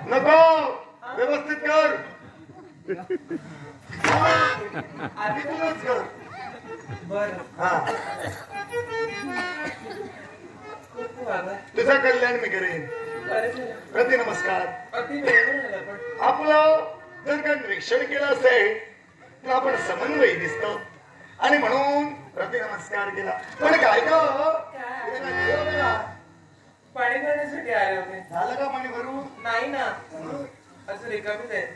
नको व्यवस्थित कर आधी तुलाच कर बर तुझं कल्याण मी करेन प्रति नमस्कार आपलं जर का निरीक्षण केलं असेल तर आपण समन्वयी दिसतो आणि म्हणून प्रति नमस्कार केला पण काय का पाणी भरण्यासाठी आले होते झालं का पाणी भरू नाही ना असं रिकामीच आहे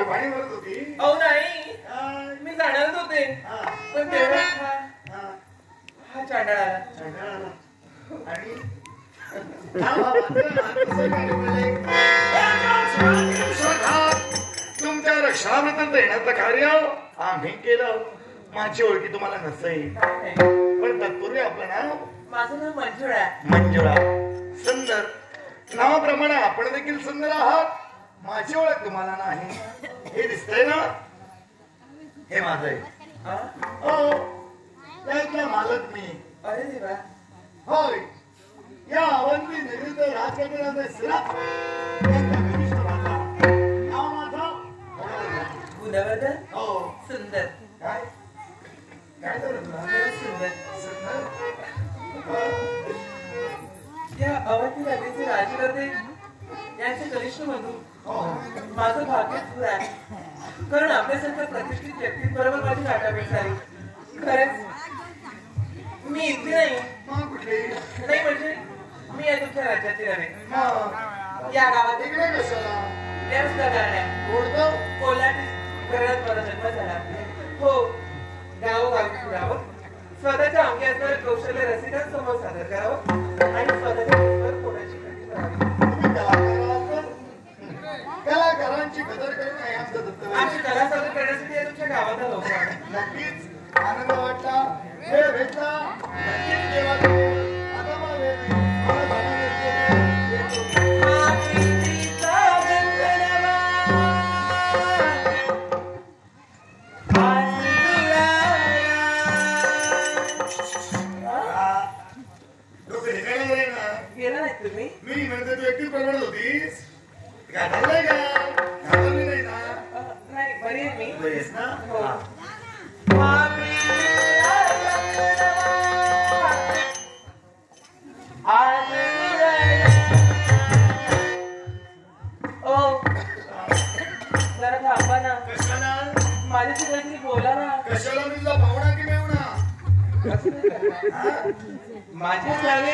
पाणी भरत होती अहो नाही मी जाणारच होते पण तेव्हा हा चांडाळ आला आणि तुमच्या रक्षणाबद्दल देण्याचं कार्य आम्ही केलं माझी ओळखी तुम्हाला नसेल पण तत्पूर्वी आपलं नाव माझं नाव मंजुळा मंजुळा सुंदर नावाप्रमाणे आपण देखील सुंदर आहात माझी ओळख तुम्हाला नाही हे दिसतंय ना हे माझं आहे हो त्यातला मालक मी अरे देवा होय या अवंती निर्मित राजकारणाचे सिराप नाव माझं गुणवर्धन हो सुंदर काय काय सुंदर सुंदर या अवंती नगरीचे राजवर्धे यांचे कनिष्ठ बंधू माझं भाग्य पुरं आहे कारण आपल्यासारख्या प्रतिष्ठित व्यक्तींबरोबर माझी गाठाभेट झाली खरंच मी इथली नाही नाही म्हणजे मी या तुमच्या राज्यातली नव्हे या गावात इकडे कशाला याच करण्या कोल्हाटी घरात मला जन्म झाला हो गावोगावी फिरावं स्वतःच्या अंगी असणारे कौशल्य रसिकांसमोर सादर करावं आणि स्वतःच्या कोणाची कृती करावी कलाकारांची कदर करणं हे आमचं कर्तव्य आमची कला सादर करण्यासाठी या तुमच्या गावात आलो नक्कीच आनंद वाटला वेळ भेटला नक्कीच देवा आता मला वेळ नाही मला गेला नाही तुम्ही मी म्हणजे तू एकटीच प्रमाणात होतीस घातलंय का घातलं नाही ना नाही बरी आहे मी बरी आहेस ना हो जरा थांबा ना कशाला माझ्याशी काहीतरी बोला ना कशाला मी तुला पाहुणा की मेवणा माझी चांगली